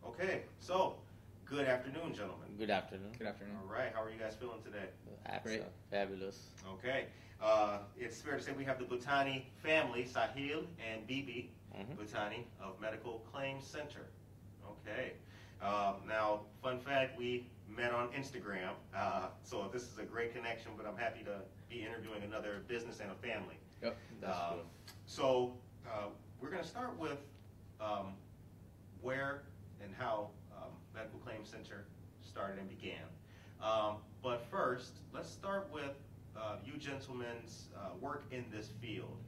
Okay, so good afternoon, gentlemen. Good afternoon. Good afternoon. All right, how are you guys feeling today? Great. Fabulous. Okay, it's fair to say we have the Butani family, Sahil and Bibi Butani of Medical Claims Center. Okay, now fun fact, we met on Instagram, so this is a great connection, but I'm happy to be interviewing another business and a family. Yep. That's good. So we're going to start with where and how Medical Claims Center started and began. But first, let's start with you gentlemen's work in this field,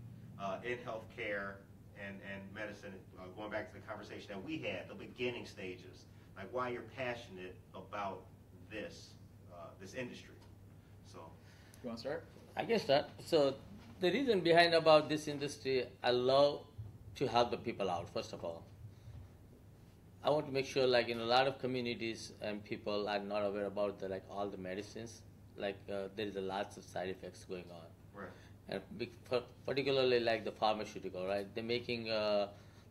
in healthcare and medicine, going back to the conversation that we had, the beginning stages, like why you're passionate about this, this industry. So, You want to start? I guess that. So the reason behind about this industry, I love to help the people out, first of all. I want to make sure, like in a lot of communities and people are not aware about the, like all the medicines. Like there is a lots of side effects going on. right, And particularly like the pharmaceutical, right? They're making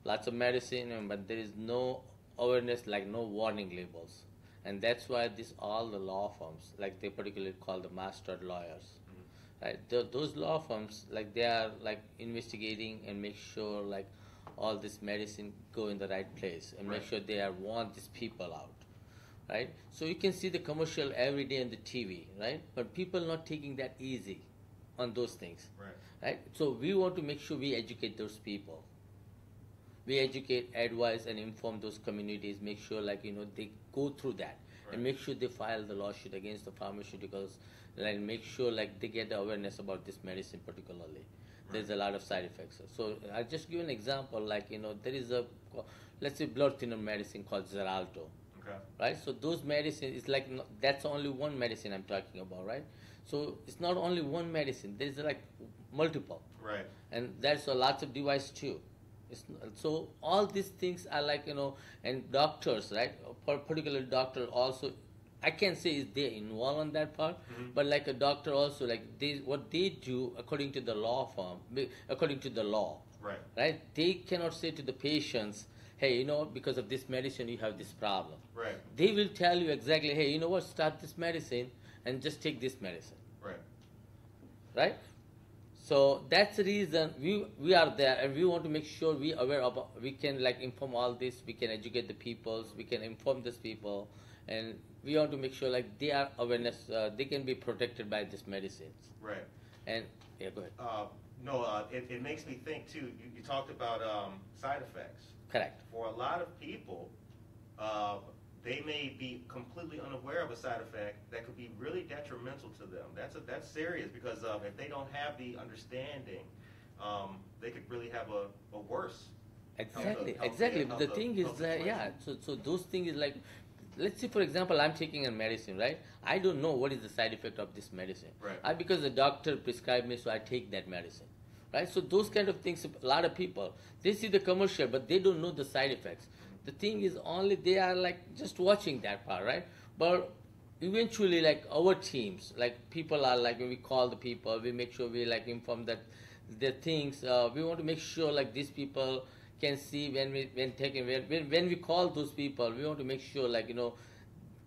lots of medicine, but there is no awareness, like no warning labels. And that's why all the law firms, like they particularly call the master lawyers, right? Those law firms, like they are like investigating and make sure like all this medicine go in the right place and make sure they want these people out, right? So you can see the commercial every day on the TV, right? But people not taking that easy on those things, right? So we want to make sure we educate those people. We educate, advise, and inform those communities. Make sure, like they go through that, and make sure they file the lawsuit against the pharmaceuticals, and make sure like they get the awareness about this medicine particularly. There's a lot of side effects. So I'll just give an example. Like there is a, let's say, blood thinner medicine called Xarelto. okay, Right, so those medicine is like that's only one medicine I'm talking about, right? So it's not only one medicine. There's like multiple, right, and there's lots of device too. So all these things are like and doctors, right? Particular doctor also, I can't say is they involved on that part, but like a doctor also, like what they do according to the law firm, according to the law, right? They cannot say to the patients, hey, because of this medicine you have this problem. right, They will tell you exactly, hey, you know what, start this medicine and just take this medicine, right, right? So that's the reason we are there, and we want to make sure we aware about, we can like inform all this, we can educate the peoples, we can inform these people, and we want to make sure like they are awareness, they can be protected by these medicines. right. And yeah, go ahead. No, it makes me think too. You talked about side effects. Correct. For a lot of people, they may be completely unaware of a side effect that could be really detrimental to them. That's serious because if they don't have the understanding, they could really have a worse. Exactly. But the thing is that so those things is like, let's say for example I'm taking a medicine, right? I don't know what is the side effect of this medicine. Right. Because the doctor prescribed me, so I take that medicine. Right? So those kind of things, a lot of people, they see the commercial, but they don't know the side effects. The thing is only they are like just watching that part, right? But eventually like our teams, like people are like, when we call the people, we make sure we like inform that the things, we want to make sure like these people can see when we call those people, we want to make sure like,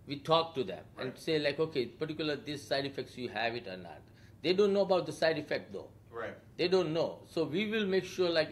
we talk to them and say like, okay, particular these side effects, you have it or not. They don't know about the side effect though. Right. They don't know. So we will make sure like,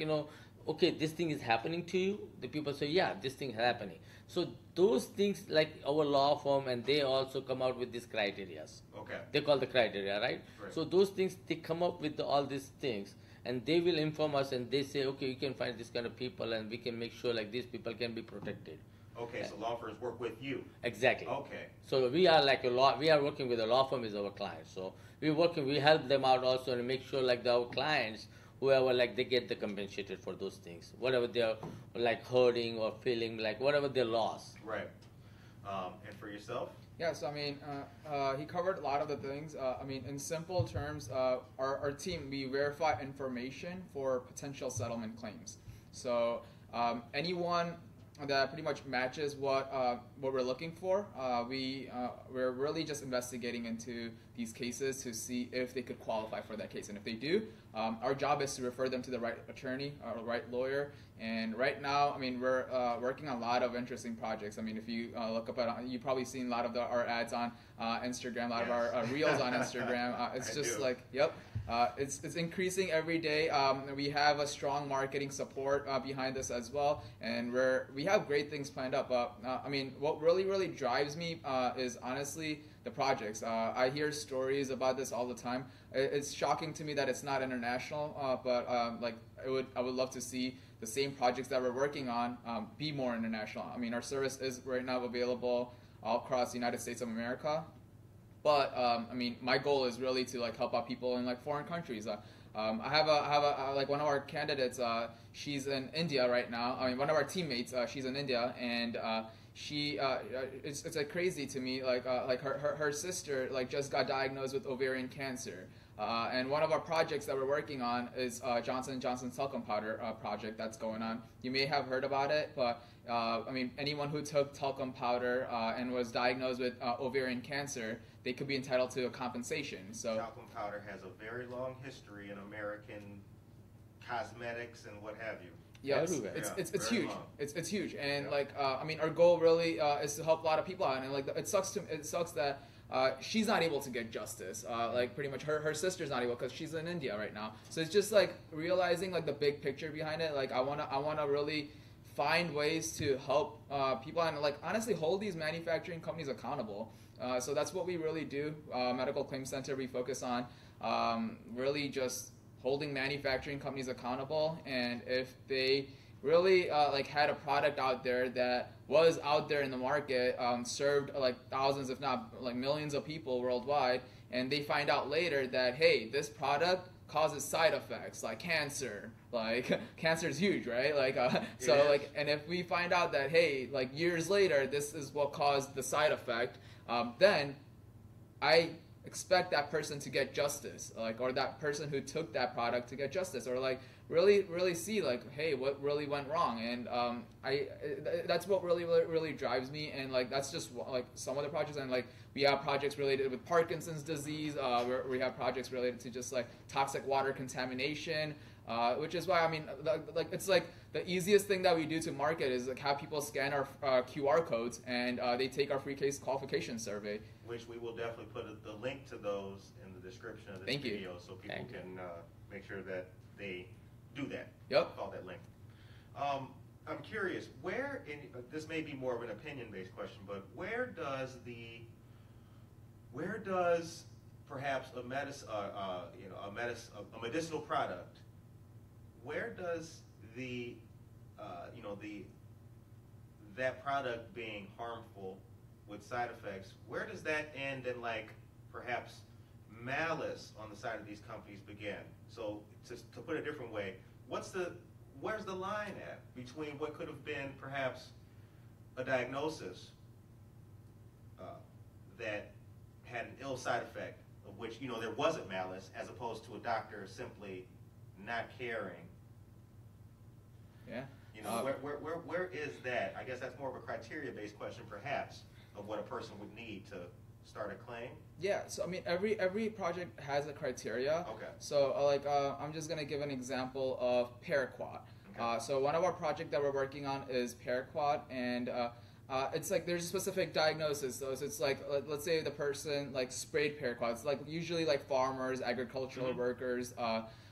okay, this thing is happening to you. The people say, yeah, this thing is happening. So those things like our law firm, and they also come out with these criterias. Okay. They call the criteria, right? So those things, they come up with all these things, and they will inform us, and they say, okay, you can find this kind of people, and we can make sure like these people can be protected. Okay, so law firms work with you. Exactly. Okay. So we are like we are working with a law firm as our client. So we help them out also and make sure like our clients, whoever like they get the compensated for those things, whatever they're like hurting or feeling like whatever their loss. Right. And for yourself? Yeah, so I mean, he covered a lot of the things. I mean, in simple terms, our team, we verify information for potential settlement claims. So anyone that pretty much matches what we're looking for. We're really just investigating into these cases to see if they could qualify for that case, and if they do, our job is to refer them to the right attorney or right lawyer. And right now, I mean, we're working on a lot of interesting projects. I mean, if you look up at, you've probably seen a lot of our ads on Instagram, a lot of our reels on Instagram. It's just like, yep. It's increasing every day. We have a strong marketing support behind us as well, and we have great things planned up. I mean, what really drives me is honestly the projects. I hear stories about this all the time. It's shocking to me that it's not international, but like I would love to see the same projects that we're working on be more international. I mean, our service is right now available all across the United States of America. But I mean, my goal is really to like help out people in like foreign countries. I have like one of our candidates. She's in India right now. I mean, one of our teammates. She's in India, and it's like crazy to me. Like her sister like just got diagnosed with ovarian cancer. And one of our projects that we're working on is Johnson & Johnson's talcum powder project that's going on. You may have heard about it, but I mean, anyone who took talcum powder and was diagnosed with ovarian cancer, they could be entitled to a compensation. So talcum powder has a very long history in American cosmetics and what have you. Yes, Everywhere. it's huge. It's huge, and like I mean, our goal really is to help a lot of people out. And like it sucks that. She's not able to get justice. Like pretty much her sister's not able because she's in India right now. So it's just like realizing like the big picture behind it. Like I wanna really find ways to help people and like honestly hold these manufacturing companies accountable. So that's what we really do. Medical Claims Center, we focus on really just holding manufacturing companies accountable, and if they really like had a product out there that was out there in the market, served like thousands, if not like millions of people worldwide, and they find out later that, hey, this product causes side effects like cancer. Like cancer is huge, right? Like so like, and if we find out that, hey, like years later this is what caused the side effect, then I expect that person to get justice, like, or that person who took that product to get justice, or like really see like, hey, what really went wrong. And that's what really drives me. And like that's just like some of the projects. And like we have projects related with Parkinson's disease, we have projects related to just like toxic water contamination, which is why I mean like it's like the easiest thing that we do to market is like have people scan our QR codes, and they take our free case qualification survey, which we will definitely put the link to those in the description of this video, so people can make sure that they do that. Yep. Call that link. I'm curious, where in this may be more of an opinion-based question, but where does perhaps a medicinal product, where does that product being harmful with side effects, where does that end, and like perhaps malice on the side of these companies begin? So to put it a different way, where's the line at between what could have been perhaps a diagnosis that had an ill side effect, of which there wasn't malice, as opposed to a doctor simply not caring? Yeah. Where is that? I guess that's more of a criteria-based question, perhaps, of what a person would need to start a claim. Yeah. So I mean, every project has a criteria. Okay. So I'm just gonna give an example of paraquat. Okay. So one of our projects that we're working on is paraquat, and it's like there's a specific diagnosis. So it's like let's say the person like sprayed paraquat. It's like usually like farmers, agricultural workers,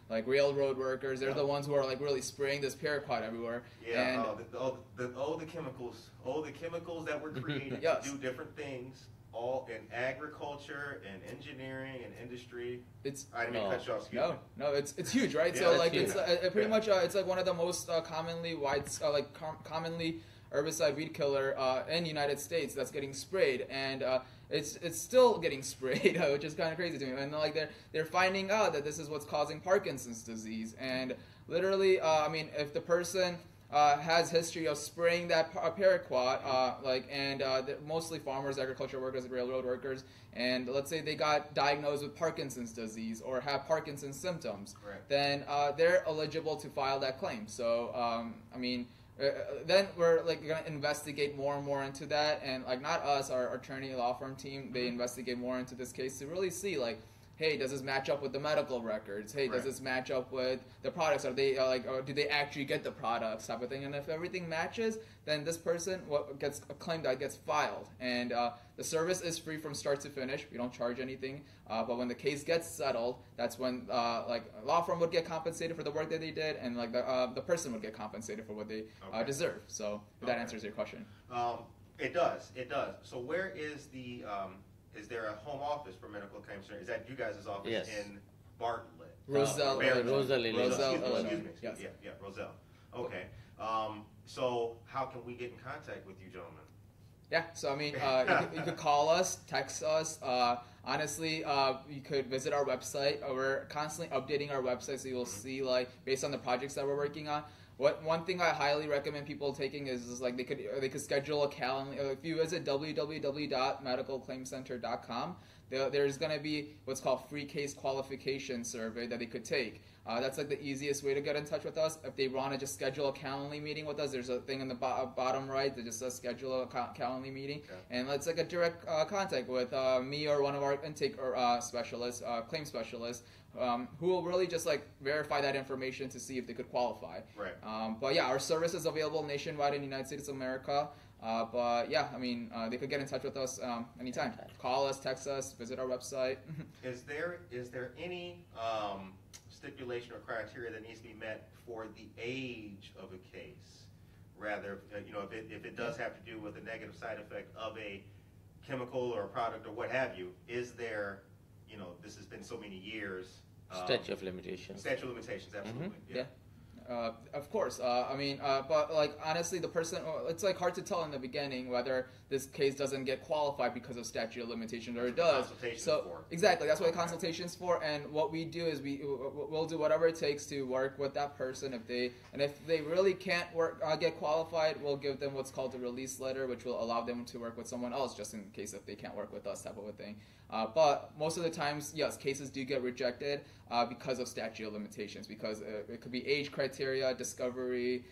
like railroad workers. They're the ones who are like really spraying this paraquat everywhere. Yeah. And the chemicals that were created yes. to do different things, all in agriculture and engineering and industry. I didn't mean to cut you off. No, it's huge, right? Yeah, so like huge. it's pretty much it's like one of the most commonly commonly herbicide weed killer in the United States that's getting sprayed, and it's still getting sprayed, which is kind of crazy to me. And like they're finding out that this is what's causing Parkinson's disease, and literally, I mean, if the person has history of spraying that paraquat, mostly farmers, agricultural workers, railroad workers, and let's say they got diagnosed with Parkinson's disease or have Parkinson's symptoms, right. then they're eligible to file that claim. So, I mean, then we're like gonna investigate more and more into that, and like not us, our attorney law firm team, they investigate more into this case to really see like, hey, does this match up with the medical records? Hey, does this match up with the products? Are they or do they actually get the products type of thing? And if everything matches, then this person gets a claim that gets filed. And the service is free from start to finish. We don't charge anything. But when the case gets settled, that's when like a law firm would get compensated for the work that they did, and like the person would get compensated for what they deserve. So if that answers your question. It does. It does. So where is the is there a home office for medical claims center? Is that you guys' office in Bartlett? Roselle, Roselle, excuse me. Yes. Yeah, Roselle. Okay. So how can we get in contact with you gentlemen? Yeah, so I mean, you could call us, text us. Honestly, you could visit our website. We're constantly updating our website, so you'll see like based on the projects that we're working on. One thing I highly recommend people taking is like they could schedule a calendar. If you visit www.medicalclaimcenter.com, there's going to be what's called free case qualification survey that they could take. That's like the easiest way to get in touch with us. If they want to just schedule a Calendly meeting with us, there's a thing in the bottom right that just says schedule a Calendly meeting, and it's like a direct contact with me or one of our intake or specialists, claim specialists, who will really just like verify that information to see if they could qualify. Right. But yeah, our service is available nationwide in the United States of America. But yeah, I mean, they could get in touch with us anytime. Call us, text us, visit our website. Is there any stipulation or criteria that needs to be met for the age of a case? Rather, if it does have to do with a negative side effect of a chemical or a product or what have you, is there, this has been so many years. Statute of limitations. Statute of limitations, absolutely. Yeah. Of course. But like honestly, the person, it's like hard to tell in the beginning whether this case doesn't get qualified because of statute of limitations or it does. Exactly, that's what the consultation's for. And what we do is we'll do whatever it takes to work with that person. If they really can't get qualified, we'll give them what's called a release letter, which will allow them to work with someone else, just in case if they can't work with us, type of a thing. But most of the times, yes, cases do get rejected because of statute of limitations, because it could be age criteria, discovery,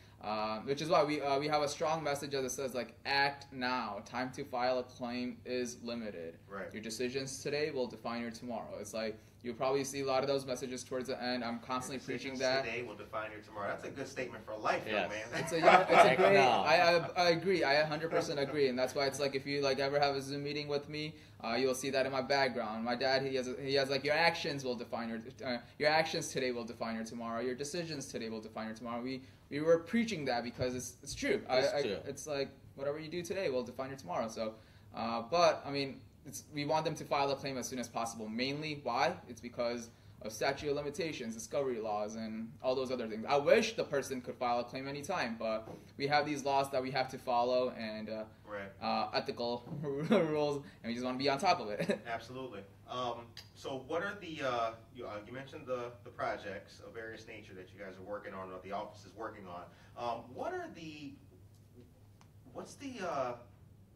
which is why we have a strong message that says like, act now. Time to file a claim is limited. Right. Your decisions today will define your tomorrow. It's like you'll probably see a lot of those messages towards the end. I'm constantly preaching that. Today will define your tomorrow. That's a good statement for life, young man. It's a great. I agree. I 100% agree, and that's why it's like if you like ever have a Zoom meeting with me, you'll see that in my background. My dad, he has like your actions will define your actions today will define your tomorrow. Your decisions today will define your tomorrow. We were preaching that because it's true. It's like whatever you do today will define your tomorrow. So, but I mean, we want them to file a claim as soon as possible. Mainly, why? It's because of statute of limitations, discovery laws, and all those other things. I wish the person could file a claim anytime, but we have these laws that we have to follow and ethical rules, and we just want to be on top of it. Absolutely. So what are the, you mentioned the projects of various nature that you guys are working on, or the office is working on.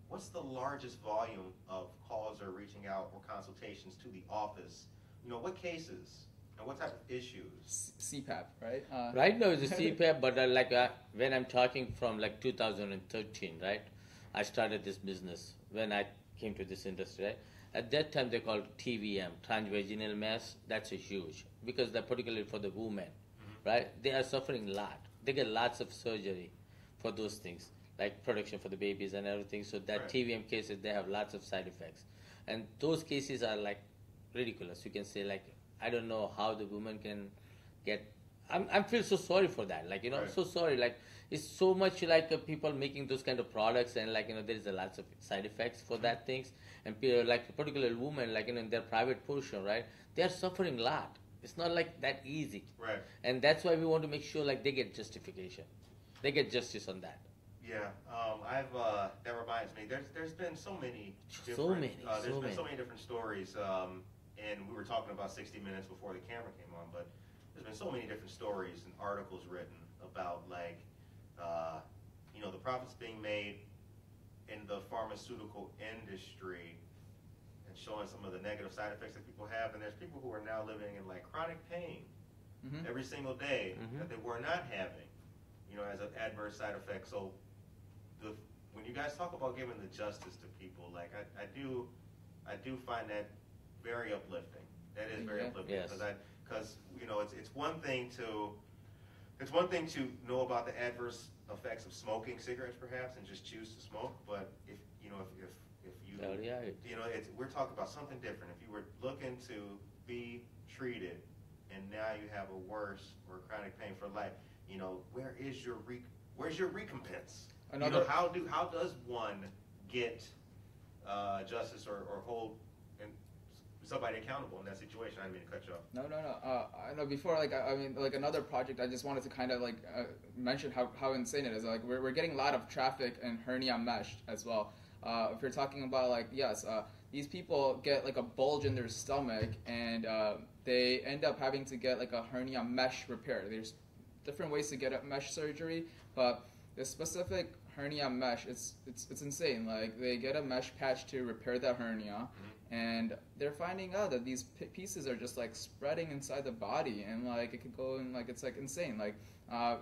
What's the largest volume of calls or reaching out or consultations to the office? What cases and what type of issues? CPAP, right? Right now it's a CPAP, but when I'm talking from like 2013, right? I started this business when I came to this industry, right? At that time they called TVM, transvaginal mass. That's a huge, because they're particularly for the women, right? They are suffering a lot. They get lots of surgery for those things, like production for the babies and everything. So that TVM cases, they have lots of side effects. And those cases are like ridiculous. You can say like, I don't know how the woman can get, I feel so sorry for that. Like, so sorry. Like, it's so much like people making those kind of products, and like, there is a lots of side effects for that things. And like particular women, like, in their private portion, right? They are suffering a lot. It's not like that easy. Right. And that's why we want to make sure like they get justification. They get justice on that. Yeah, that reminds me. There's been so many different stories. And we were talking about 60 Minutes before the camera came on, but there's been so many different stories and articles written about like, the profits being made in the pharmaceutical industry and showing some of the negative side effects that people have. And there's people who are now living in like chronic pain every single day that they were not having as an adverse side effect. So when you guys talk about giving the justice to people, like I do find that very uplifting. That is very uplifting yes. because it's one thing to know about the adverse effects of smoking cigarettes perhaps and just choose to smoke, but if you we're talking about something different. If you were looking to be treated and now you have a worse or chronic pain for life, where's your recompense? How does one get justice or hold somebody accountable in that situation? I didn't mean to cut you off. No. I know before, another project, I just wanted to kind of mention how insane it is. Like we're getting a lot of traffic and hernia mesh as well. If you're talking about these people get a bulge in their stomach and they end up having to get a hernia mesh repair. There's different ways to get a mesh surgery, but the specific hernia mesh, it's insane. Like they get a mesh patch to repair the hernia, and they're finding out that these pieces are just spreading inside the body, and it could go in it's insane.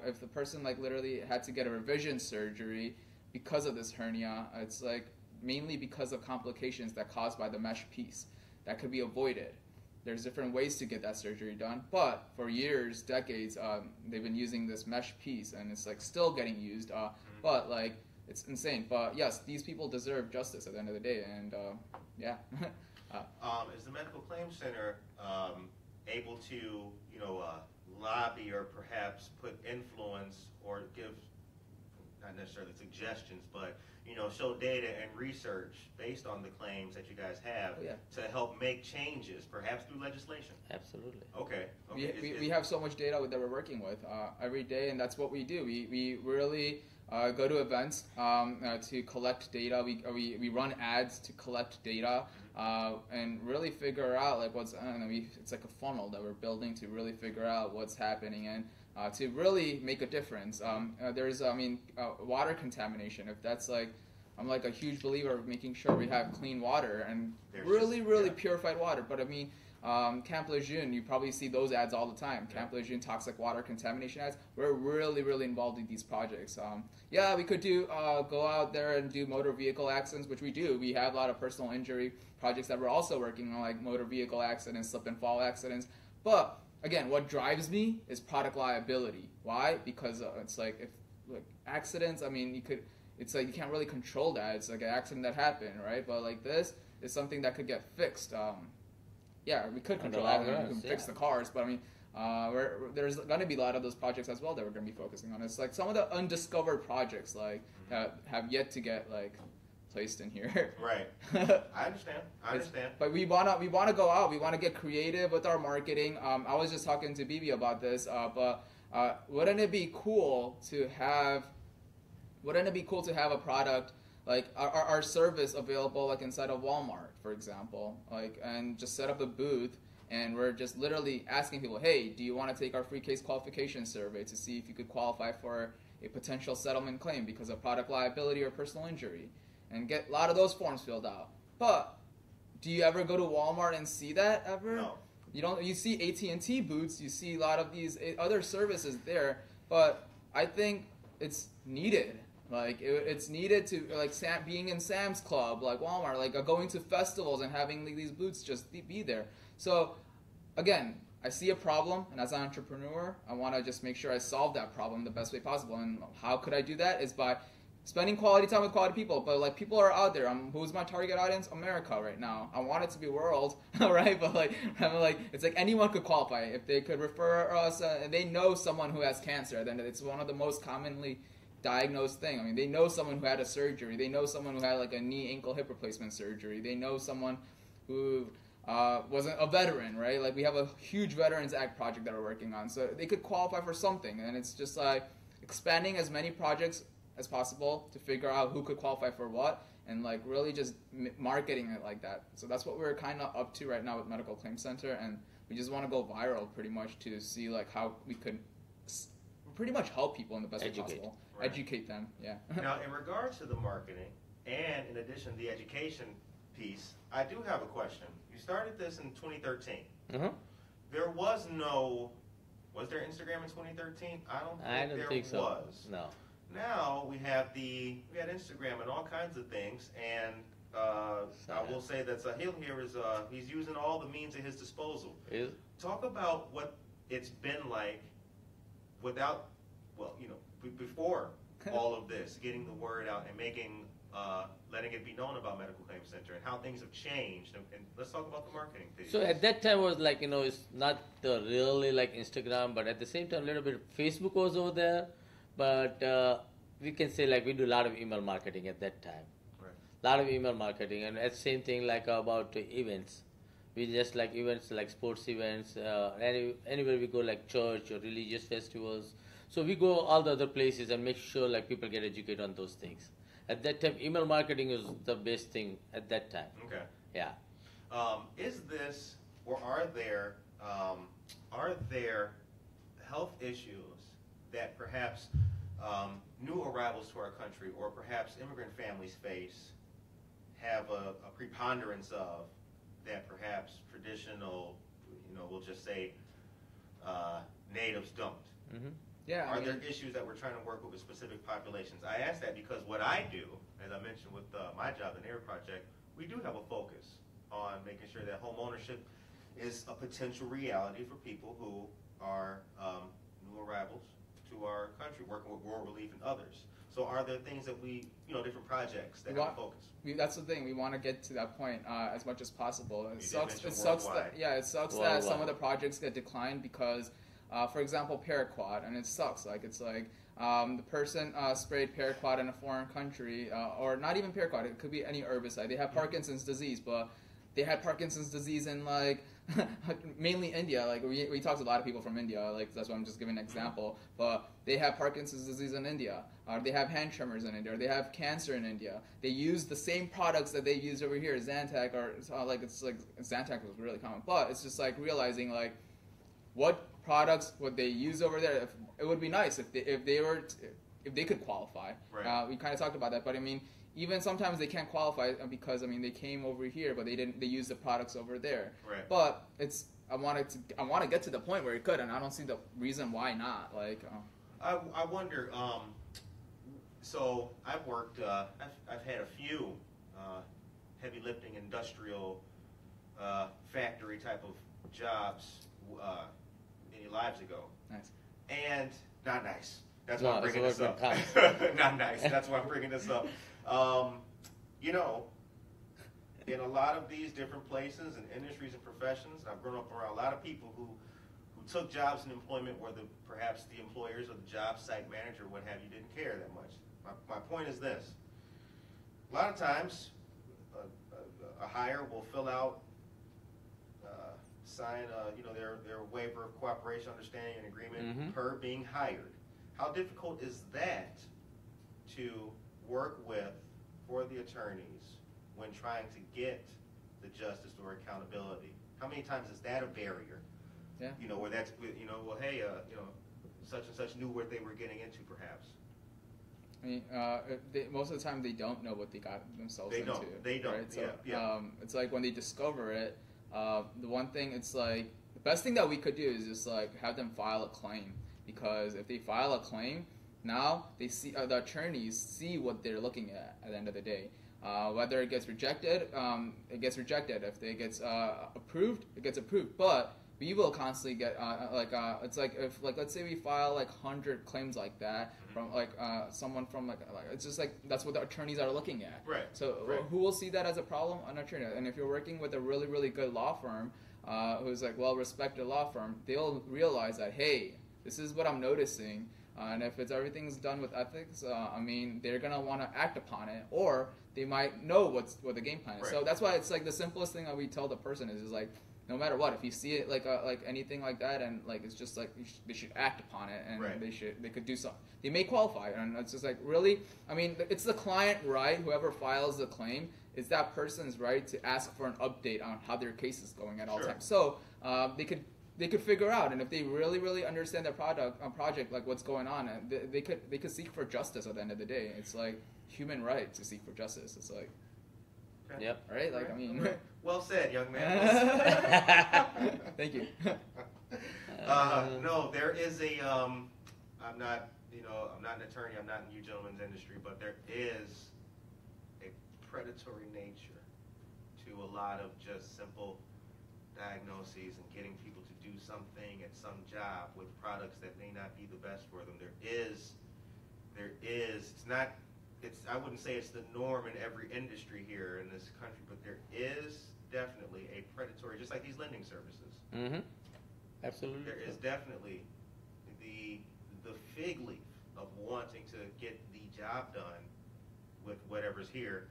If the person literally had to get a revision surgery because of this hernia, it's mainly because of complications that caused by the mesh piece that could be avoided. There's different ways to get that surgery done, but for years, decades, they've been using this mesh piece, and it's still getting used. But it's insane. But yes, these people deserve justice at the end of the day, and yeah. Is the Medical Claims Center able to lobby or perhaps put influence or give not necessarily suggestions, but show data and research based on the claims that you guys have to help make changes, perhaps through legislation? Absolutely. Okay. We have so much data that we're working with every day, and that's what we do. We really go to events to collect data. We run ads to collect data and really figure out what's. It's like a funnel that we're building to really figure out what's happening and to really make a difference. There's water contamination. If that's I'm a huge believer of making sure we have clean water and really purified water. But Camp Lejeune, you probably see those ads all the time. Camp Lejeune toxic water contamination ads. We're really involved in these projects. We could go out there and do motor vehicle accidents, which we do. We have a lot of personal injury projects that we're also working on, motor vehicle accidents, slip and fall accidents. But again, what drives me is product liability. Why? Because it's if accidents. You can't really control that. It's an accident that happened, right? But this is something that could get fixed. We could control it. We can fix the cars, but there's going to be a lot of those projects as well that we're going to be focusing on. It's some of the undiscovered projects have yet to get placed in here. Right. I understand. But we wanna go out. We want to get creative with our marketing. I was just talking to Bibi about this. But wouldn't it be cool to have a product our service available inside of Walmart, for example, and just set up a booth, and we're just literally asking people, hey, do you want to take our free case qualification survey to see if you could qualify for a potential settlement claim because of product liability or personal injury, and get a lot of those forms filled out. But do you ever go to Walmart and see that ever? No. You don't. You see AT&T booths, you see a lot of these other services there, but I think it's needed. It's needed to being in Sam's Club, Walmart, going to festivals and having these booths just be there. So again, I see a problem, and as an entrepreneur, I want to just make sure I solve that problem the best way possible. And how could I do that? Is by spending quality time with quality people. But people are out there. Who's my target audience? America right now. I want it to be world, right? But it's anyone could qualify if they could refer us. They know someone who has cancer. Then it's one of the most commonly diagnosed thing. They know someone who had a surgery. They know someone who had a knee, ankle, hip replacement surgery. They know someone who wasn't a veteran, right? We have a huge Veterans Act project that we're working on, so they could qualify for something. And it's just expanding as many projects as possible to figure out who could qualify for what, and really just marketing it like that. So that's what we're kind of up to right now with Medical Claims Center, and we just want to go viral pretty much to see how we could pretty much help people in the best way possible. Right. Educate them, yeah. Now, in regards to the marketing, and in addition to the education piece, I do have a question. You started this in 2013. Mm-hmm. There was no, Was there Instagram in 2013? I don't don't think so. Was. No. Now we had Instagram and all kinds of things, and I will say that Sahil here is he's using all the means at his disposal. Talk about what it's been like without, before all of this, getting the word out and letting it be known about Medical Claims Center and how things have changed. And let's talk about the marketing piece. So at that time was like, it's not really like Instagram, but at the same time a little bit Facebook was over there. But we can say like we do a lot of email marketing at that time. Right. A lot of email marketing, and at the same thing like about events. We just like events like sports events, anywhere we go like church or religious festivals. So we go all the other places and make sure like people get educated on those things. At that time, email marketing was the best thing at that time. Okay. Yeah. Is this, or are there health issues that perhaps new arrivals to our country or perhaps immigrant families face have a preponderance of that perhaps traditional, we'll just say natives don't? Mm-hmm. Yeah. Are there issues that we're trying to work with specific populations? I ask that because what I do, as I mentioned with my job, the NARE project, we do have a focus on making sure that home ownership is a potential reality for people who are new arrivals to our country, working with rural relief and others. So are there things that different projects that have a focus? That's the thing. We want to get to that point as much as possible. It sucks that Worldwide. some of the projects get declined because, for example, Paraquat, and it sucks. The person sprayed Paraquat in a foreign country, or not even Paraquat. It could be any herbicide. They have Parkinson's disease, but they had Parkinson's disease in mainly India. We talked to a lot of people from India. That's why I'm just giving an example. But they have Parkinson's disease in India. They have hand tremors in India. Or they have cancer in India. They use the same products that they use over here, Zantac, or Zantac was really common. But it's just realizing what products would they use over there. It would be nice if they could qualify. Right. We kind of talked about that, but I mean, even sometimes they can't qualify because they came over here, but they used the products over there. Right. But I want to get to the point where it could, and I don't see the reason why not. I wonder. So I've worked. I've had a few heavy lifting industrial factory type of jobs many lives ago. Nice. And not nice. That's why I'm bringing this up. Not nice. That's why I'm bringing this up. In a lot of these different places and industries and professions, I've grown up around a lot of people who took jobs in employment where perhaps the employers or the job site manager, what have you, didn't care that much. My point is this. A lot of times, a hire will fill out, sign their waiver of cooperation, understanding, and agreement per being hired. How difficult is that to work with for the attorneys when trying to get the justice or accountability? How many times is that a barrier? Yeah. Where that's, hey, such and such knew what they were getting into, perhaps. I mean, most of the time they don't know what they got themselves into. They don't. Right? So, yeah. It's when they discover it, the one thing, it's the best thing that we could do is just have them file a claim. Because if they file a claim, now they see the attorneys see what they're looking at the end of the day. Whether it gets rejected, it gets rejected. If it gets approved, it gets approved. But we will constantly get it's if let's say we file 100 claims like that from someone from it's just that's what the attorneys are looking at. Right. So right. Who will see that as a problem? An attorney. And if you're working with a really really good law firm, who's well-respected law firm, they'll realize that, hey, this is what I'm noticing, and if everything's done with ethics, they're gonna want to act upon it, or they might know what the game plan is. Right. So that's why it's the simplest thing that we tell the person is no matter what, if you see it like anything like that, and it's just they should act upon it, and right. they could do something. They may qualify, and it's just really, it's the client right. Whoever files the claim, it's that person's right to ask for an update on how their case is going at all times. So they could figure out, and if they really, really understand their project, what's going on, they could seek for justice at the end of the day. It's human right to seek for justice. It's okay. Yep. Right? Right. Well said, young man. Thank you. No, there is a. I'm not, I'm not an attorney. I'm not in you gentlemen's industry, but there is a predatory nature to a lot of just simple diagnoses and getting people to do something at some job with products that may not be the best for them. There is. It's not. I wouldn't say it's the norm in every industry here in this country, but there is definitely a predatory, just like these lending services. Mm-hmm. Absolutely. There is definitely the fig leaf of wanting to get the job done with whatever's here,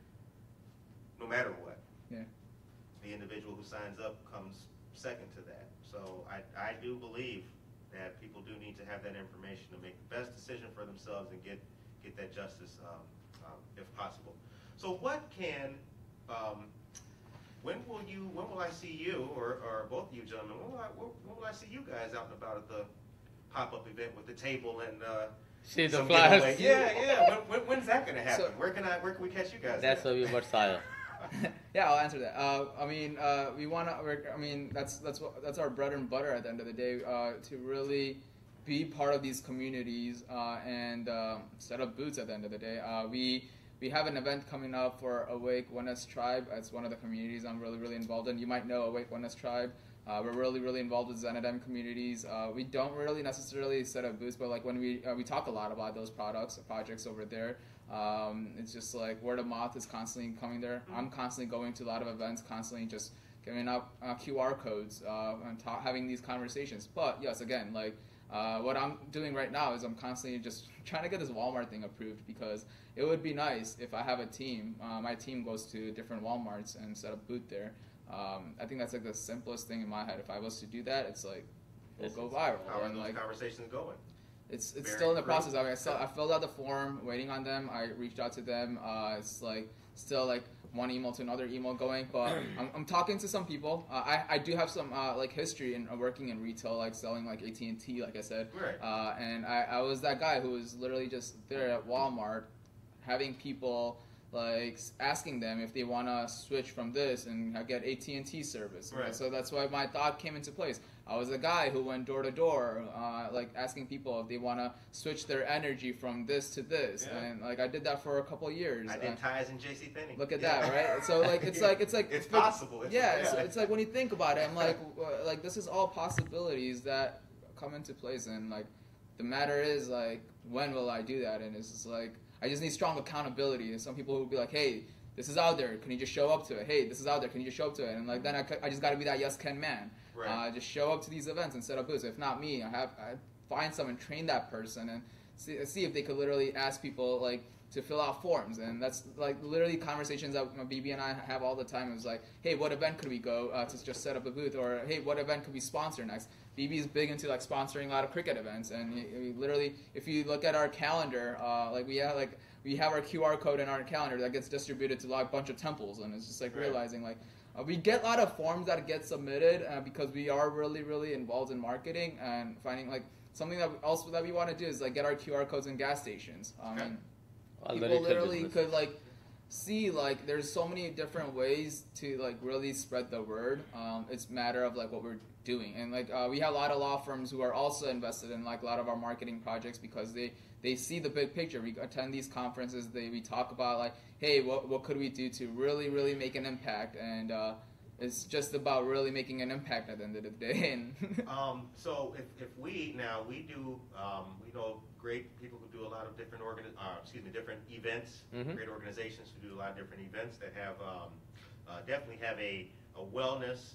no matter what. Yeah. The individual who signs up comes second to that. So I do believe that people do need to have that information to make the best decision for themselves and get that justice if possible. So what can, when will I see you, or both of you gentlemen, when will I see you guys out and about at the pop-up event with the table and see the some flyers? giveaway? Yeah. When's that going to happen? So, where can we catch you guys? That's what we about Sahil. Yeah, I'll answer that. We want to. That's our bread and butter at the end of the day. To really be part of these communities and set up booths at the end of the day. We have an event coming up for Awake Oneness Tribe. It's one of the communities I'm really involved in. You might know Awake Oneness Tribe. We're really involved with Zenadem communities. We don't really necessarily set up booths, but like when we talk a lot about those projects over there. It's just like word of mouth is constantly coming there. I'm constantly going to a lot of events, constantly just giving out QR codes and having these conversations. But yes, again, like what I'm doing right now is I'm constantly just trying to get this Walmart thing approved, because it would be nice if I have a team. My team goes to different Walmarts and set up booth there. I think that's like the simplest thing in my head. If I was to do that, it's like it'll go viral. How are and those like conversations going? It's still in the process. I filled out the form, waiting on them. I reached out to them. It's like still like one email to another email going, but I'm talking to some people. I do have some like history in working in retail, like selling like AT&T, like I said. Right. And I was that guy who was literally just there at Walmart, having people like asking them if they want to switch from this and get AT&T service. Right. So that's why my thought came into place. I was a guy who went door to door, like asking people if they want to switch their energy from this to this, and like I did that for a couple of years. I did ties in JCPenney. Look at that, right? So like it's like it's possible. So it's like when you think about it, I'm like this is all possibilities that come into place, and like the matter is like when will I do that? And it's just like I just need strong accountability. And some people will be like, hey, this is out there. Can you just show up to it? Hey, this is out there. Can you just show up to it? And like then I just got to be that yes can man. Right. Just show up to these events and set up booths. If not me, I find someone, train that person, and see if they could literally ask people like to fill out forms. And that's like literally conversations that Bibi and I have all the time. It was like, hey, what event could we go to just set up a booth? Or hey, what event could we sponsor next? Bibi is big into like sponsoring a lot of cricket events, and we literally, if you look at our calendar, we have our QR code in our calendar that gets distributed to like a bunch of temples, and it's just like realizing like. We get a lot of forms that get submitted because we are really involved in marketing and finding like something that we want to do is like get our QR codes in gas stations. People literally could like see like there's so many different ways to like really spread the word. It's a matter of like what we're doing, and like we have a lot of law firms who are also invested in like a lot of our marketing projects because they see the big picture. We attend these conferences. We talk about like, hey, what could we do to really make an impact? And it's just about really making an impact at the end of the day. And so if we do, we know great people who do a lot of different different events. Mm-hmm. Great organizations who do a lot of different events that have definitely have a wellness,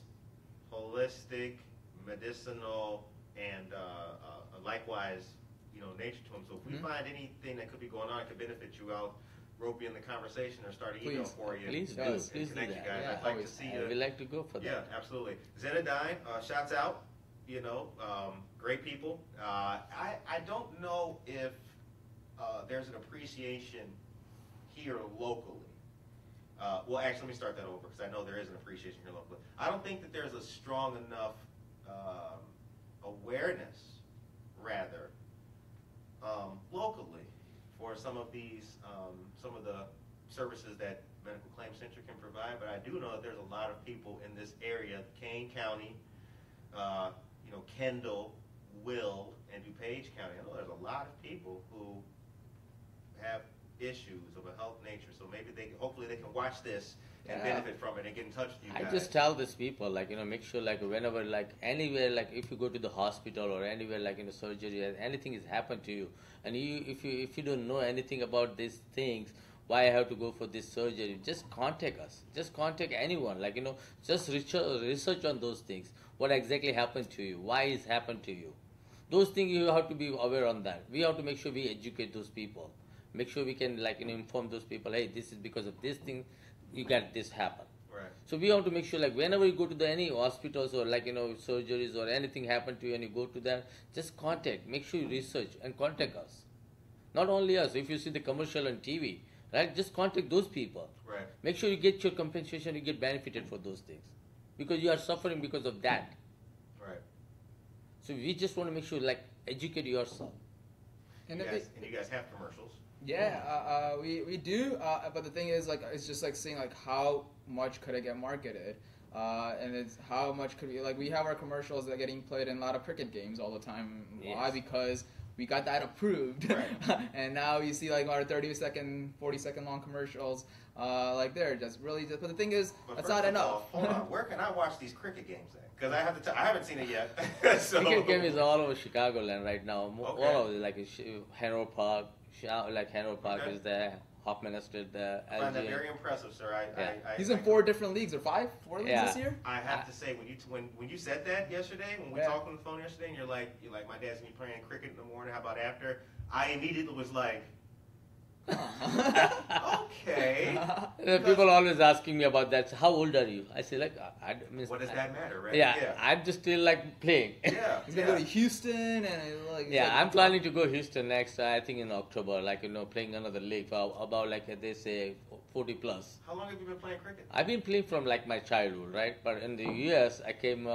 holistic, medicinal, and likewise. Nature to them. So if we find anything that could be going on that could benefit you, I'll rope you in the conversation or start an email for you. Please do. Please do that. You guys. Yeah, I'd like to see you. We'd like to go for that. Yeah, absolutely. Zenadine, shouts out. Great people. I don't know if there's an appreciation here locally. Well, actually, let me start that over because I know there is an appreciation here locally. I don't think that there's a strong enough awareness, rather, locally for some of these, some of the services that Medical Claims Center can provide. But I do know that there's a lot of people in this area, Kane County, Kendall, Will and DuPage County, I know there's a lot of people who have issues of a health nature, so maybe hopefully they can watch this and benefit from it and get in touch with you guys. I just tell these people, like, make sure, like, whenever, like, anywhere, like, if you go to the hospital or anywhere, like, in the surgery, anything has happened to you, and if you don't know anything about these things, why I have to go for this surgery, just contact us. Just contact anyone, like, just research on those things. What exactly happened to you? Why it's happened to you? Those things you have to be aware on that. We have to make sure we educate those people. Make sure we can, like, inform those people, hey, this is because of this thing, you got this happen. Right. So we have to make sure, like, whenever you go to any hospitals or, like, surgeries or anything happen to you and you go to that, just contact. Make sure you research and contact us. Not only us. If you see the commercial on TV, right, just contact those people. Right. Make sure you get your compensation, you get benefited for those things. Because you are suffering because of that. Right. So we just want to make sure, like, educate yourself. And you guys have commercials. Yeah, we do, but the thing is, like, it's just like seeing, like, how much could it get marketed, and it's how much could we, like, we have our commercials that are getting played in a lot of cricket games all the time. Yes. Why? Because we got that approved, right. And now you see, like, our 30-second, 40-second long commercials, like, they're just really just, but the thing is, that's not enough. Hold on, where can I watch these cricket games at? Because I haven't seen it yet. So. Cricket game is all over Chicagoland right now. Okay. All of it, like Hanover Park. Like Hanover Park is there, Hoffman Estate there. I find that very impressive, sir. He's in 4 different leagues, or 5? 4 leagues this year? I have to say, when you said that yesterday, when we talked on the phone yesterday, and you're like, my dad's gonna be playing cricket in the morning. How about after? I immediately was like, okay. People are always asking me about that. So how old are you? I say, like, what does that matter, right? Yeah, I'm just still, like, playing. Yeah. He's gonna go to Houston, and like. Yeah, I'm planning to go Houston next. I think in October, like, playing another league for about, like, they say 40 plus. How long have you been playing cricket? I've been playing from, like, my childhood, right? But in the US, I came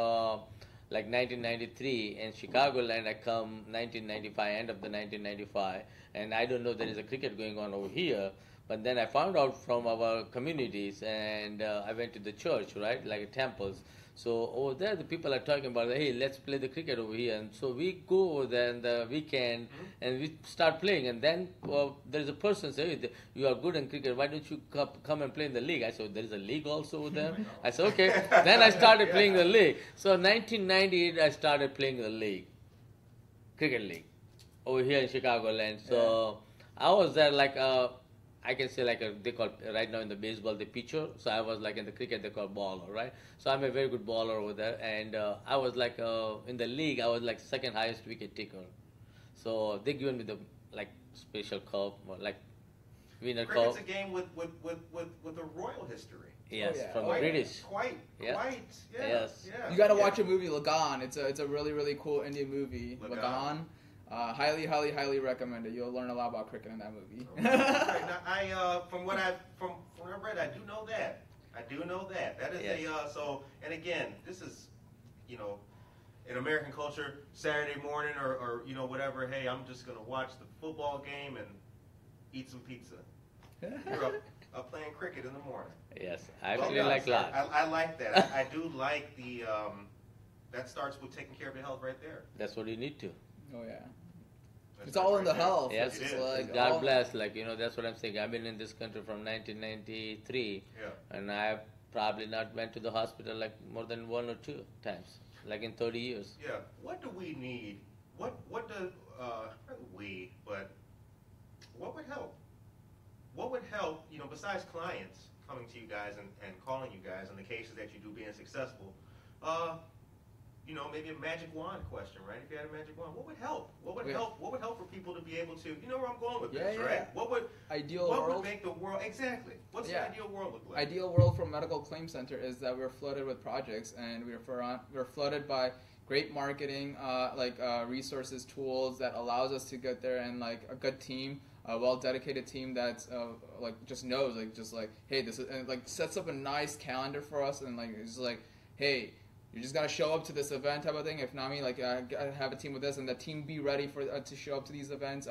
like 1993 in Chicagoland. I come 1995, end of the 1995, and I don't know there is a cricket going on over here. But then I found out from our communities, and I went to the church, right, like temples. So over there, the people are talking about, hey, let's play the cricket over here. And so we go over there on the weekend, and we start playing. And then there is a person say, hey, you are good in cricket. Why don't you come and play in the league? I said, there is a league also over there. I said, okay. Then I started playing the league. So 1998, I started playing the league, cricket league, over here in Chicagoland. So I was there like I can say like they call right now in the baseball the pitcher. So I was like in the cricket they call baller, right? So I'm a very good baller over there, and I was like in the league I was like second highest wicket taker. So they given me the like special cup, like winner cup. Cricket's a game with a royal history. Yes, from Quite, British. Quite. Yes. Yeah. You got to watch a movie, Lagan. It's a really cool Indian movie, Lagan. Highly recommend it. You'll learn a lot about cricket in that movie. Right. Now, from what I read, I do know that. That is so. And again, this is, in American culture, Saturday morning or whatever. Hey, I'm just gonna watch the football game and eat some pizza. You're up playing cricket in the morning. Yes, I really like that. I like that. I do like the. That starts with taking care of your health right there. That's what you need to. Oh yeah. It's all in the health. Yes, it's like God bless. Like that's what I'm saying. I've been in this country from 1993, and I've probably not went to the hospital like more than 1 or 2 times, like in 30 years. Yeah. What do we need? What do we? But what would help? What would help? Besides clients coming to you guys and calling you guys in the cases that you do being successful. Maybe a magic wand question, right? If you had a magic wand, what would help? What would help? What would help for people to be able to, where I'm going with this, right? What would would make the world exactly? What's the ideal world look like? Ideal world from Medical Claims Center is that we're flooded with projects, and we're flooded by great marketing, resources, tools that allows us to get there, and like a good team, a well-dedicated team that's just knows, hey, this is, and like sets up a nice calendar for us, and like it's like, hey, you just gotta show up to this event type of thing. If not me, like I have a team with this, and the team be ready for to show up to these events.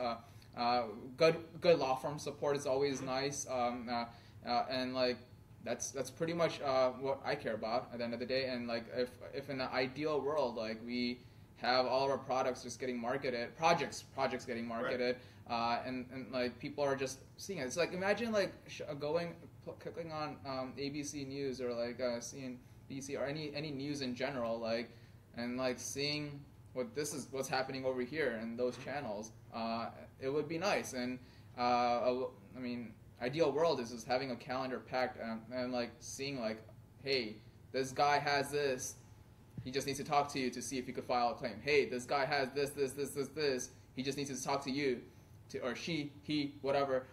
Good law firm support is always nice, and like that's pretty much what I care about at the end of the day. And like if in an ideal world, like we have all of our products just getting marketed, projects getting marketed, and like people are just seeing it. It's like imagine like clicking on ABC News or like seeing BC or any news in general, like and like seeing what's happening over here in those channels. It would be nice, and I mean, ideal world is just having a calendar packed and like seeing like, hey, this guy has this. He just needs to talk to you to see if he could file a claim. Hey, this guy has this. He just needs to talk to you, or he, whatever.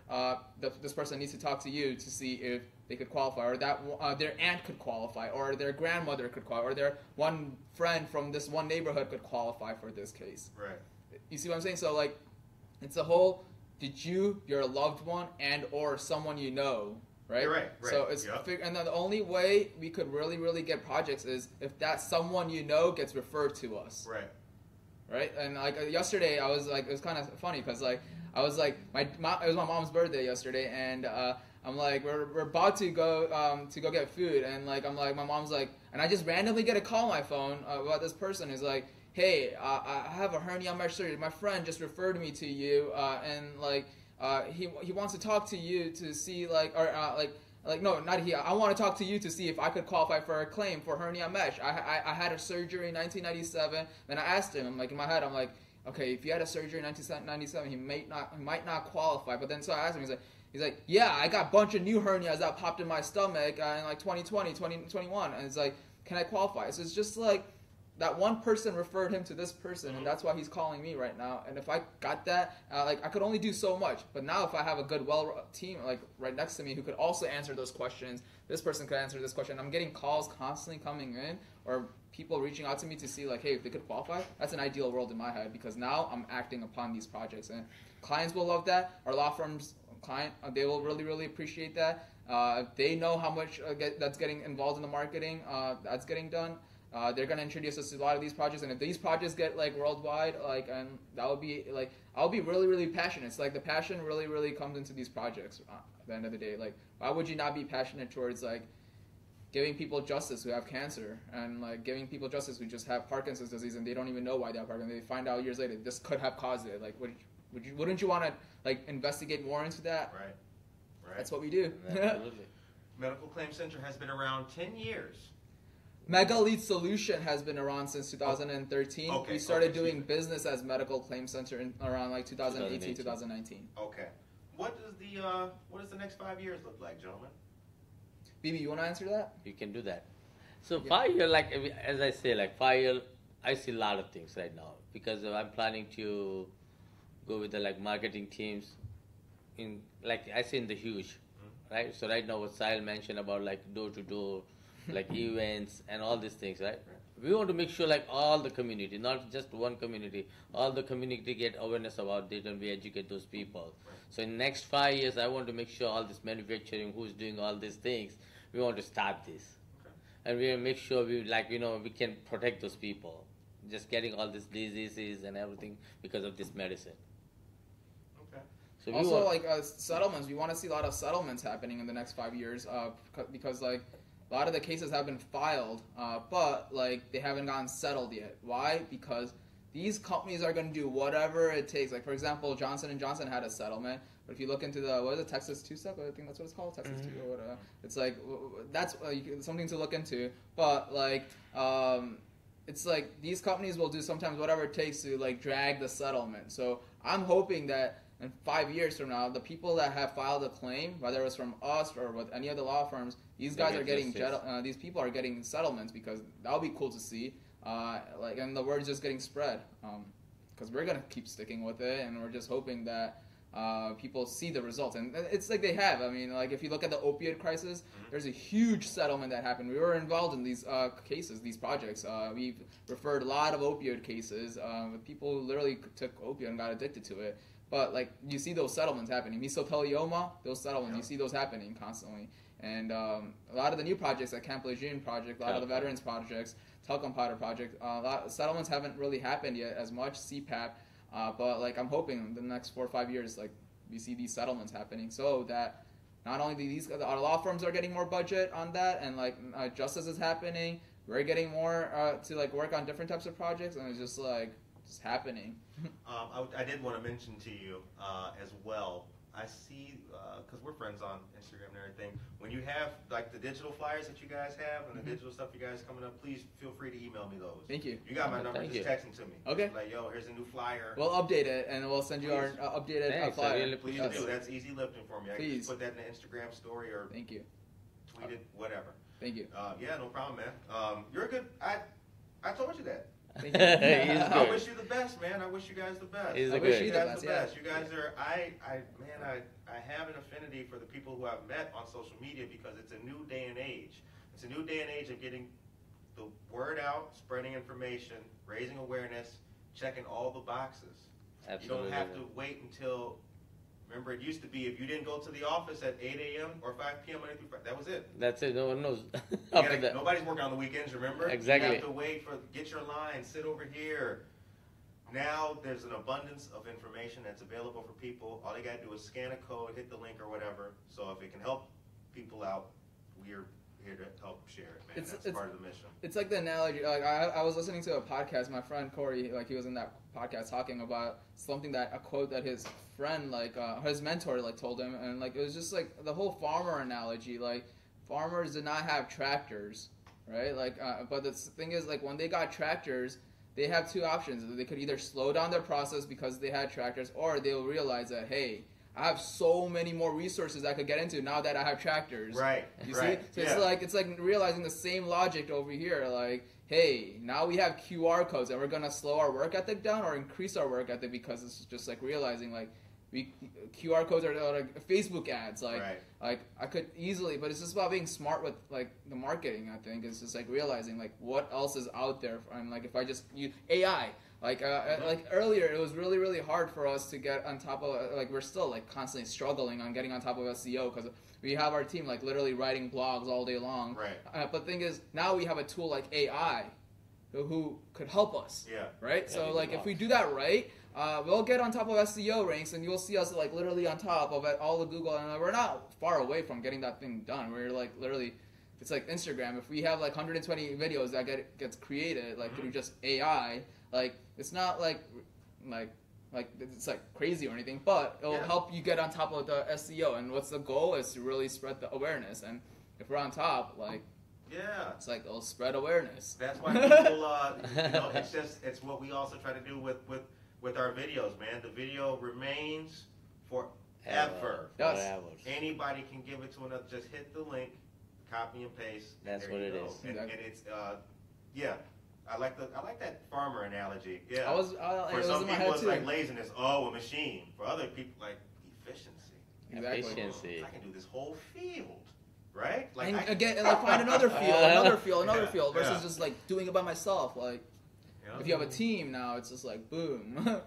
This person needs to talk to you to see if they could qualify, or that their aunt could qualify, or their grandmother could qualify, or their one friend from this one neighborhood could qualify for this case. Right. You see what I'm saying? So like, it's a whole. Did you, your loved one, and or someone you know. Right? Right. So it's and then the only way we could really get projects is if that someone you know gets referred to us. Right. And like yesterday, I was like, it was kind of funny because like I was like it was my mom's birthday yesterday, and I'm like we're about to go get food, and like I'm like my mom's like, and I just randomly get a call on my phone about this person who's like, hey, I have a hernia mesh surgery. My friend just referred me to you, and like. He wants to talk to you to see like no, not he. I want to talk to you to see if I could qualify for a claim for hernia mesh. I had a surgery in 1997. Then I asked him. I'm like in my head. I'm like, okay, if you had a surgery in 1997, he might not qualify. But then so I asked him. He's like, yeah, I got a bunch of new hernias that popped in my stomach in like 2020, 2021, and it's like, can I qualify? So it's just like. That one person referred him to this person, and that's why he's calling me right now. And if I got that, like I could only do so much. But now, if I have a good, team like right next to me who could also answer those questions, this person could answer this question. I'm getting calls constantly coming in, or people reaching out to me to see like, hey, if they could qualify. That's an ideal world in my head because now I'm acting upon these projects, and clients will love that. Our law firms they will really appreciate that. They know how much that's getting involved in the marketing that's getting done. They're gonna introduce us to a lot of these projects, and if these projects get like worldwide, like, and that would be like, I'll be really passionate. It's like the passion really comes into these projects. At the end of the day, like, why would you not be passionate towards like giving people justice who have cancer, and like giving people justice who just have Parkinson's disease and they don't even know why they have Parkinson's? They find out years later this could have caused it. Like, wouldn't you want to like investigate more into that? Right. That's what we do. Absolutely. Medical Claims Center has been around 10 years. Mega Lead Solution has been around since 2013. Okay, we started doing business as Medical Claims Center in around like 2018, 2019. Okay. What does the next 5 years look like, gentlemen? Bibi, you want to answer that? You can do that. So 5 year, like as I say, like 5 year, I see a lot of things right now because I'm planning to go with the like marketing teams in like I see in the huge, right? So right now what Sahil mentioned about like door to door. Like events and all these things, right? We want to make sure like all the community, not just one community, all the community get awareness about it and we educate those people. So in next 5 years, I want to make sure all this manufacturing, who's doing all these things, we want to start this. And we make sure we like, we can protect those people. Just getting all these diseases and everything because of this medicine. Okay. So also like settlements, we want to see a lot of settlements happening in the next 5 years because like, a lot of the cases have been filed, but like they haven't gotten settled yet. Why? Because these companies are going to do whatever it takes. Like for example, Johnson & Johnson had a settlement, but if you look into the Texas 2-step, I think that's what it's called, Texas 2 or whatever. It's like that's something to look into. But like it's like these companies will do sometimes whatever it takes to like drag the settlement. So I'm hoping that in 5 years from now, the people that have filed a claim, whether it was from us or with any of the law firms, these guys are getting these people are getting settlements because that would be cool to see. And the word's just getting spread because we're gonna keep sticking with it, and we're just hoping that people see the results. And it's like they have. I mean, like if you look at the opioid crisis, there's a huge settlement that happened. We were involved in these cases, these projects. We've referred a lot of opioid cases with people who literally took opioid and got addicted to it. But like you see those settlements happening, mesothelioma, those settlements, you see those happening constantly. And a lot of the new projects, like Camp Lejeune project, a lot of the veterans projects, Talcum Powder project, a lot of settlements haven't really happened yet as much. CPAP, but like I'm hoping in the next 4 or 5 years, like we see these settlements happening, so that not only our law firms are getting more budget on that, and like justice is happening, we're getting more to like work on different types of projects, and it's just like just happening. I did want to mention to you as well. I see, because we're friends on Instagram and everything, when you have like the digital flyers that you guys have and the digital stuff you guys coming up, please feel free to email me those. Thank you. You got my number, just text them to me. Okay. Like, yo, here's a new flyer. We'll update it and we'll send you our updated flyer. Really Please do. That's easy lifting for me. I can just put that in the Instagram story or Thank you. tweet it, whatever. Thank you. Yeah, no problem, man. You're a good. I told you that. Thank you. I wish you the best, man. I wish you guys the best. He's I a wish good. you guys the Yeah. best. You guys are. I have an affinity for the people who I've met on social media because it's a new day and age. It's a new day and age of getting the word out, spreading information, raising awareness, checking all the boxes. Absolutely. You don't have to wait until. Remember, it used to be if you didn't go to the office at 8 a.m. or 5 p.m. Monday through Friday, that was it. That's it. No one knows. Nobody's working on the weekends, remember? Exactly. You have to wait get your line, sit over here. Now there's an abundance of information that's available for people. All they got to do is scan a code, hit the link or whatever. So if it can help people out, we're here to help share it, man. That's part of the mission. It's like the analogy. Like I was listening to a podcast. My friend Corey, like he was in that podcast talking about something a quote that his friend, like his mentor, like told him, and like it was just like the whole farmer analogy. Like farmers did not have tractors, right? Like, but the thing is, like when they got tractors, they have two options. They could either slow down their process because they had tractors, or they'll realize that, hey, I have so many more resources I could get into now that I have tractors. Right. You see? So it's like realizing the same logic over here. Like, hey, now we have QR codes and we're gonna slow our work ethic down or increase our work ethic because it's just like realizing like QR codes are like Facebook ads. Like I could easily, but it's just about being smart with like the marketing. I think it's just like realizing like what else is out there. And like if I just use AI. Like earlier, it was really, really hard for us to get on top of, like, we're still, like, constantly struggling on getting on top of SEO because we have our team, like, literally writing blogs all day long. Right. But the thing is, now we have a tool like AI who could help us. Yeah. Right? Yeah, So, like, if we do that right, we'll get on top of SEO ranks, and you'll see us, like, literally on top of all of Google, and we're not far away from getting that thing done. We're, like, literally... It's like Instagram. If we have like 120 videos that gets created like through just AI, like it's not like it's like crazy or anything, but it'll help you get on top of the SEO. And what's the goal is to really spread the awareness. And if we're on top, like it's like it'll spread awareness. That's why people, it's what we also try to do with our videos, man. The video remains forever. Forever. Anybody can give it to another. Just hit the link. Copy and paste. That's what it is. And it's I like that farmer analogy. Yeah. For some people it's like laziness. Oh, a machine. For other people like efficiency. Exactly. Efficiency. I can do this whole field, right? Like and again, like find another field, versus just like doing it by myself. Like if you have a team now, it's just like boom.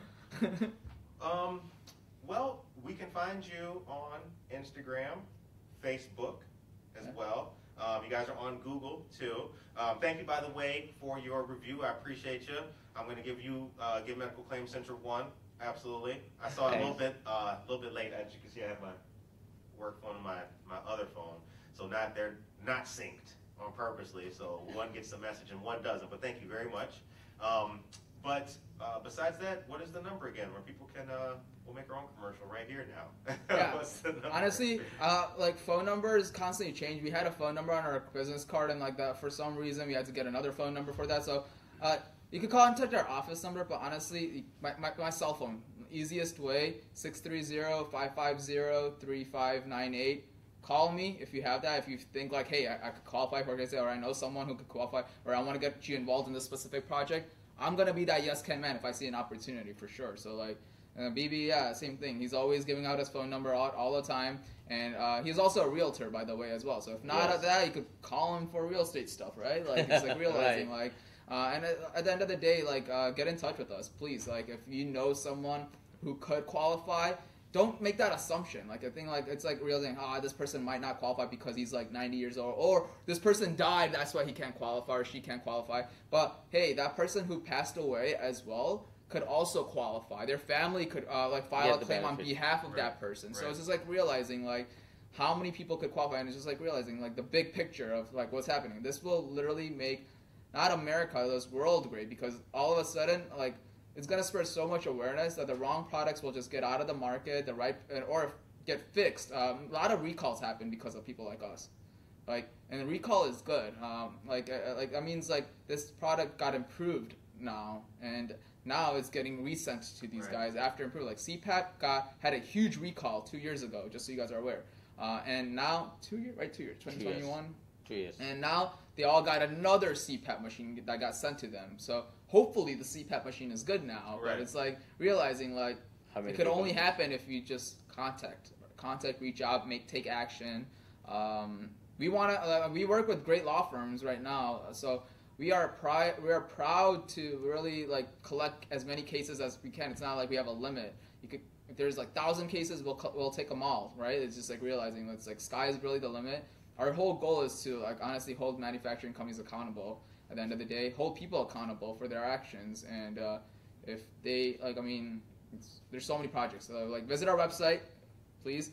Well, we can find you on Instagram, Facebook. As well. You guys are on Google too. Thank you, by the way, for your review. I appreciate you. I'm going to give Medical Claims Center 1. Absolutely. I saw it a little bit late. As you can see, I have my work phone and my other phone. So they're not synced on purposely. So one gets the message and one doesn't. But thank you very much. But besides that, what is the number again where people can, we'll make our own commercial right here now. Yeah. What's the number? Honestly, like phone numbers constantly change. We had a phone number on our business card and like that for some reason we had to get another phone number for that. So you could contact our office number, but honestly, my cell phone, easiest way, 630-550-3598. Call me if you have that. If you think like, hey, I could qualify for it, or I know someone who could qualify, or I want to get you involved in this specific project, I'm going to be that yes can man if I see an opportunity for sure. So like Bibi, same thing. He's always giving out his phone number out all the time. And he's also a realtor, by the way, as well. So if not at that, you could call him for real estate stuff, right? Like it's like realizing right. And at the end of the day, like get in touch with us, please. Like if you know someone who could qualify, don't make that assumption. Like I think like it's like realizing, this person might not qualify because he's like 90 years old, or this person died, that's why he can't qualify or she can't qualify. But hey, that person who passed away as well could also qualify. Their family could like file a claim on behalf of that person. So it's just like realizing like how many people could qualify, and it's just like realizing like the big picture of like what's happening. This will literally make not America, it was world grade, because all of a sudden, like, it's gonna spread so much awareness that the wrong products will just get out of the market, or get fixed. A lot of recalls happen because of people like us. Like, and the recall is good. Like that means like this product got improved now, and now it's getting resent to these guys after improved. Like CPAP had a huge recall 2 years ago, just so you guys are aware. And now 2 years, 2021. 2 years. And now they all got another CPAP machine that got sent to them. So hopefully the CPAP machine is good now. But it's like realizing like it could only happen if you just contact, reach out, take action. We work with great law firms right now, so we are proud to really like collect as many cases as we can. It's not like we have a limit. If there's like 1,000 cases, we'll take them all, right? It's just like realizing it's like sky is really the limit. Our whole goal is to like honestly hold manufacturing companies accountable. At the end of the day, hold people accountable for their actions, and if they there's so many projects. Like visit our website, please.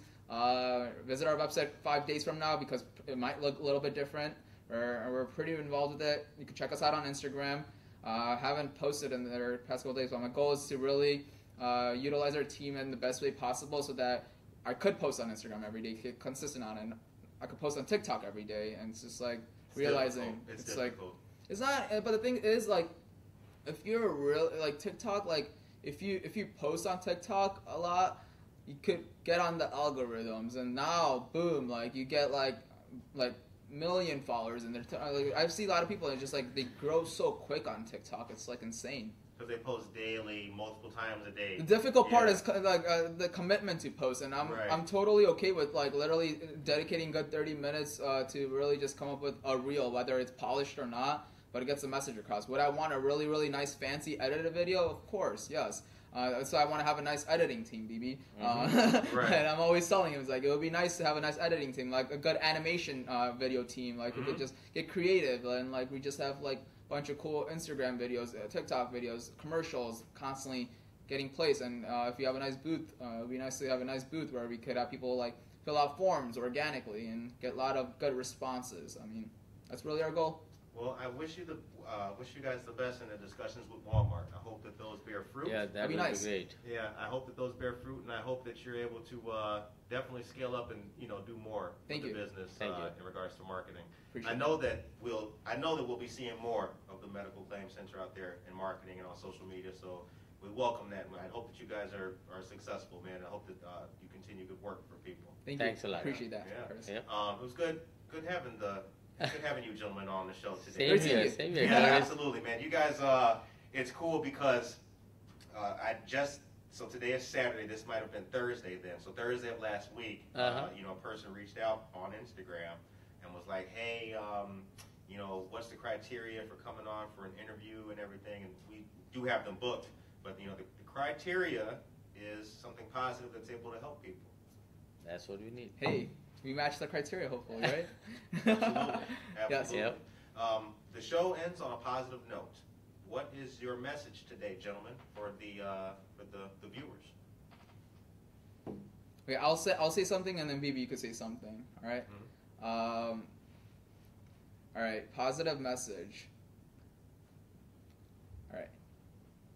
Visit our website 5 days from now, because it might look a little bit different. We're pretty involved with it. You can check us out on Instagram. Haven't posted in the past couple days, but my goal is to really utilize our team in the best way possible, so that I could post on Instagram every day, get consistent on it. And I could post on TikTok every day, and it's just like realizing it's like it's not. But the thing is, like, if you're like TikTok, like if you post on TikTok a lot, you could get on the algorithms, and now boom, like you get like million followers, and like, I see a lot of people, and just like they grow so quick on TikTok, it's like insane. Because they post daily, multiple times a day. The difficult part is like the commitment to post, and I'm totally okay with like literally dedicating good 30 minutes to really just come up with a reel, whether it's polished or not, but it gets the message across. Would I want a really, really nice, fancy edited video? Of course, yes. So I want to have a nice editing team, Bibi. And I'm always telling him, it's like, it would be nice to have a nice editing team, like a good animation video team. Like we could just get creative, and like we just have like a bunch of cool Instagram videos, TikTok videos, commercials constantly getting placed. And if you have a nice booth, it would be nice to have a nice booth where we could have people like fill out forms organically and get a lot of good responses. I mean, that's really our goal. Well, I wish you guys the best in the discussions with Walmart. I hope that those bear fruit. Yeah, that'd be nice. Great. Yeah, I hope that those bear fruit, and I hope that you're able to definitely scale up and do more with the business in regards to marketing. I know that we'll be seeing more of the Medical Claims Center out there in marketing and on social media. So we welcome that. I hope that you guys are successful, man. I hope that you continue good work for people. Thanks a lot. Appreciate that. Yeah. It was good having you gentlemen on the show today. Same here. Yeah, absolutely, man. You guys, it's cool because so today is Saturday. This might have been Thursday then. So Thursday of last week, a person reached out on Instagram and was like, hey, what's the criteria for coming on for an interview and everything? And we do have them booked, but the criteria is something positive that's able to help people. That's what we need. Hey. We match the criteria, hopefully, right? Absolutely. Yes. Yep. The show ends on a positive note. What is your message today, gentlemen, for the viewers? Okay, I'll say something, and then Bibi, you could say something. All right. Mm-hmm. All right. Positive message. All right.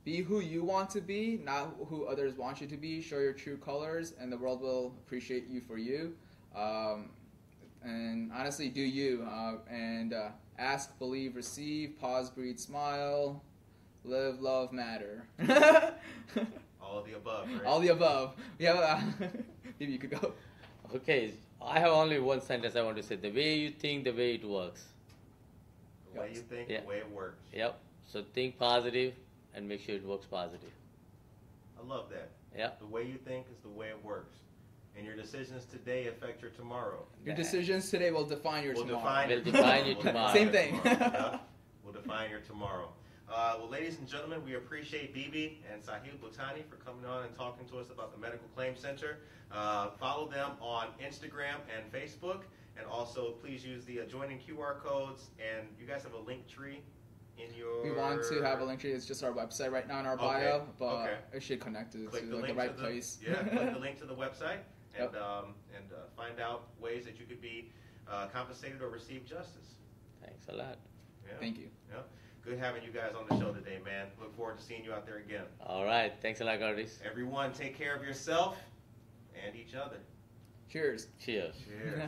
Be who you want to be, not who others want you to be. Show your true colors, and the world will appreciate you for you. And honestly, do you, and ask, believe, receive, pause, breathe, smile, live, love, matter. All of the above, right? All the above. Yeah, maybe you could go. Okay, I have only one sentence I want to say. The way you think, the way it works. The way you think, the way it works. Yep. So think positive and make sure it works positive. I love that. Yeah. The way you think is the way it works. And your decisions today affect your tomorrow. Your decisions today will define your tomorrow. Will define your tomorrow. Same thing. Will define your tomorrow. Well, ladies and gentlemen, we appreciate Bibi and Sahil Butani for coming on and talking to us about the Medical Claims Center. Follow them on Instagram and Facebook. And also, please use the adjoining QR codes. And you guys have a link tree in your... We want to have a link tree. It's just our website right now in our bio. But it should connect to the right place. Yeah, click the link to the website. And find out ways that you could be compensated or receive justice. Thanks a lot. Yeah. Thank you. Yeah. Good having you guys on the show today, man. Look forward to seeing you out there again. All right. Thanks a lot, Curtis. Everyone, take care of yourself and each other. Cheers. Cheers. Cheers.